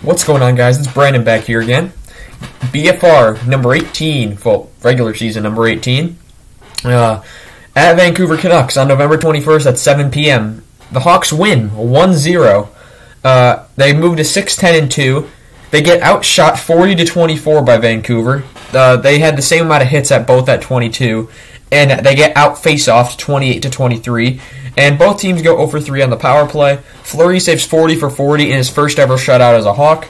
What's going on, guys? It's Brandon back here again. BFR number 18, well, regular season number 18. At Vancouver Canucks on November 21st at 7 p.m. The Hawks win 1-0. They move to 6-10-2. They get outshot 40-24 by Vancouver. They had the same amount of hits at both at 22, and they get out face-offed 28-23. And both teams go 0-for-3 on the power play. Fleury saves 40 for 40 in his first ever shutout as a Hawk,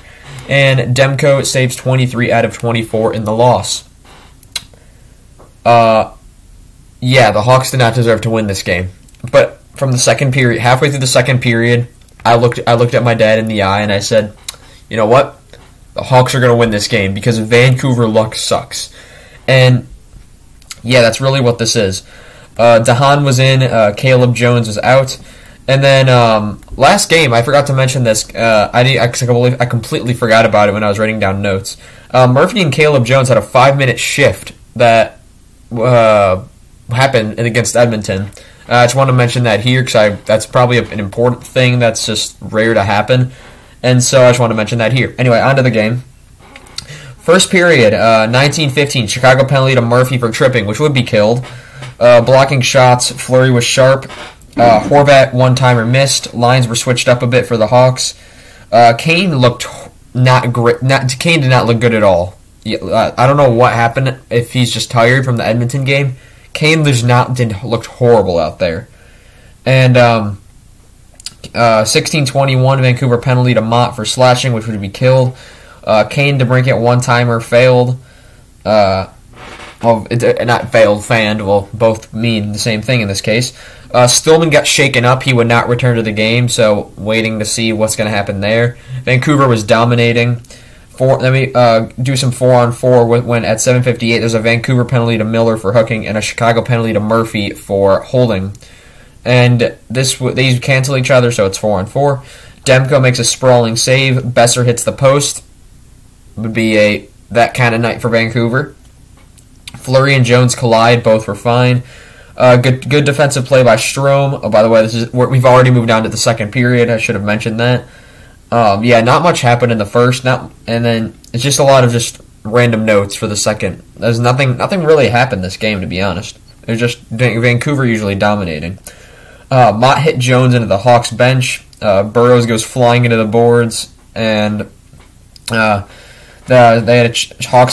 and Demko saves 23 out of 24 in the loss. Yeah, the Hawks did not deserve to win this game. But from the second period, halfway through the second period, I looked at my dad in the eye and I said, you know what? The Hawks are going to win this game because Vancouver luck sucks. And yeah, that's really what this is. Dahan was in, Caleb Jones was out. And then last game, I forgot to mention this. I completely forgot about it when I was writing down notes. Murphy and Caleb Jones had a 5-minute shift that happened against Edmonton. I just want to mention that here because that's probably an important thing that's just rare to happen. And so I just want to mention that here. Anyway, on to the game. First period, 19-15, Chicago penalty to Murphy for tripping, which would be killed. Blocking shots, Fleury was sharp. Horvat one-timer missed. Lines were switched up a bit for the Hawks. Kane looked not great. Kane did not look good at all. I don't know what happened, if he's just tired from the Edmonton game. Kane looked horrible out there. And 16-21, Vancouver penalty to Mott for slashing, which would be killed. Kane to break it one-timer failed. Not failed, fanned. Well, both mean the same thing in this case. Stillman got shaken up. He would not return to the game, so waiting to see what's going to happen there. Vancouver was dominating. Let me do some 4-on-4 when at 7:58 there's a Vancouver penalty to Miller for hooking and a Chicago penalty to Murphy for holding. And these cancel each other, so it's 4-on-4. Demko makes a sprawling save. Besser hits the post. Would be that kind of night for Vancouver. Fleury and Jones collide. Both were fine. Good defensive play by Strome. Oh, by the way, we've already moved on to the second period. I should have mentioned that. Yeah, not much happened in the first. And then it's just a lot of just random notes for the second. There's nothing really happened this game, to be honest. It was just Vancouver usually dominating. Mott hit Jones into the Hawks bench. Burrows goes flying into the boards, and Hawks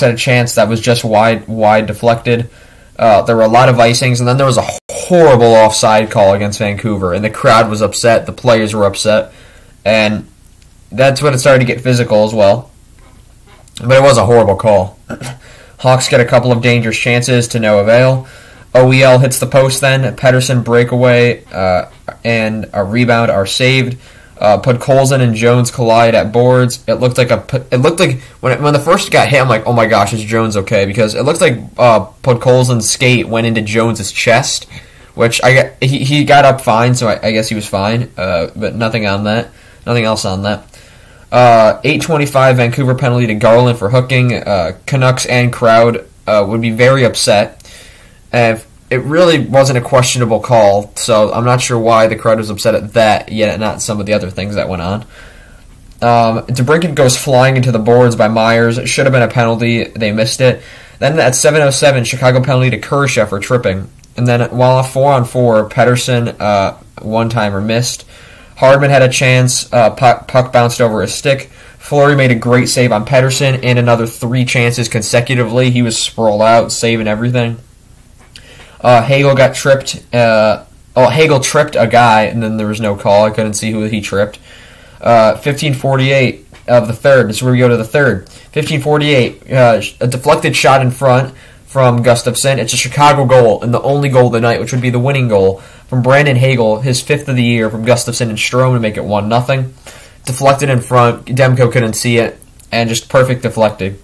had a chance that was just wide deflected. There were a lot of icings, and then there was a horrible offside call against Vancouver, and the crowd was upset. The players were upset, and that's when it started to get physical as well. But it was a horrible call. Hawks get a couple of dangerous chances to no avail. OEL hits the post then. Pettersson breakaway and a rebound are saved. Podkolzin and Jones collide at boards. It looked like when the first got hit, I'm like, oh my gosh, is Jones okay? Because it looked like Podkolzin's skate went into Jones's chest, which he got up fine, so I guess he was fine. But nothing else on that. 8:25 Vancouver penalty to Garland for hooking. Canucks and crowd would be very upset. It really wasn't a questionable call, so I'm not sure why the crowd was upset at that, yet not some of the other things that went on. DeBrincat goes flying into the boards by Myers. It should have been a penalty. They missed it. Then at 7:07, Chicago penalty to Kershaw for tripping. And then while 4-on-4, Pettersson, one-timer missed. Hardman had a chance. Puck bounced over his stick. Fleury made a great save on Pettersson and another 3 chances consecutively. He was sprawled out, saving everything. Hagel got tripped. Hagel tripped a guy, and then there was no call. I couldn't see who he tripped. 15:48 of the third. This is where we go to the third. 15:48. A deflected shot in front from Gustafsson. It's a Chicago goal, and the only goal of the night, which would be the winning goal from Brandon Hagel, his 5th of the year from Gustafsson and Strome to make it 1-0. Deflected in front. Demko couldn't see it, and just perfect deflected.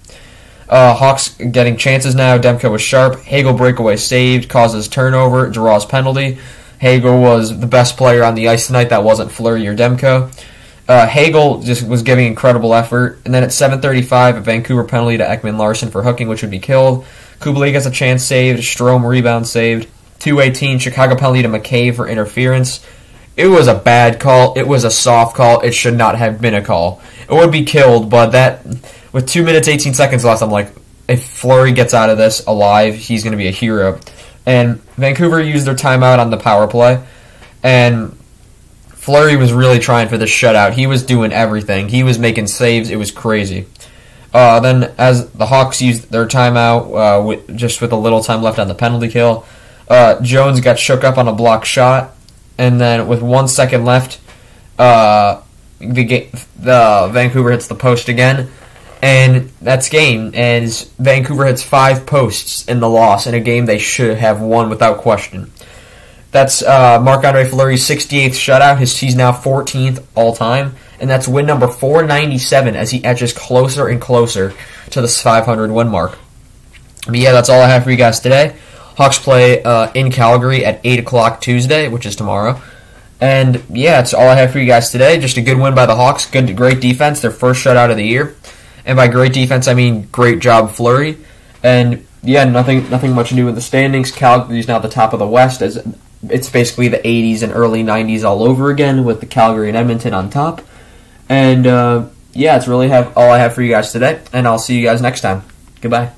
Hawks getting chances now. Demko was sharp. Hagel breakaway saved, causes turnover, draws penalty. Hagel was the best player on the ice tonight. That wasn't Fleury or Demko. Hagel just was giving incredible effort. And then at 7:35, a Vancouver penalty to Ekman Larson for hooking, which would be killed. Kubalik gets a chance saved. Strome rebound saved. 2:18, Chicago penalty to McCabe for interference. It was a bad call. It was a soft call. It should not have been a call. it would be killed, but that with 2 minutes 18 seconds left, I'm like, if Fleury gets out of this alive, he's going to be a hero. And Vancouver used their timeout on the power play, and Fleury was really trying for this shutout. He was doing everything. He was making saves. It was crazy. Then as the Hawks used their timeout, just with a little time left on the penalty kill, Jones got shook up on a blocked shot, and then with 1 second left, the Vancouver hits the post again, and that's game. And Vancouver hits 5 posts in the loss in a game they should have won without question. That's Marc-Andre Fleury's 68th shutout. He's now 14th all-time, and that's win number 497 as he edges closer and closer to this 500 win mark. But yeah, that's all I have for you guys today. Hawks play in Calgary at 8 o'clock Tuesday, which is tomorrow. And yeah, that's all I have for you guys today. Just a good win by the Hawks. Great defense, their first shutout of the year. And by great defense, I mean great job, Fleury. And yeah, nothing much new in the standings. Calgary's now at the top of the West, as it's basically the 80s and early 90s all over again, with the Calgary and Edmonton on top. And yeah, it's really all I have for you guys today, and I'll see you guys next time. Goodbye.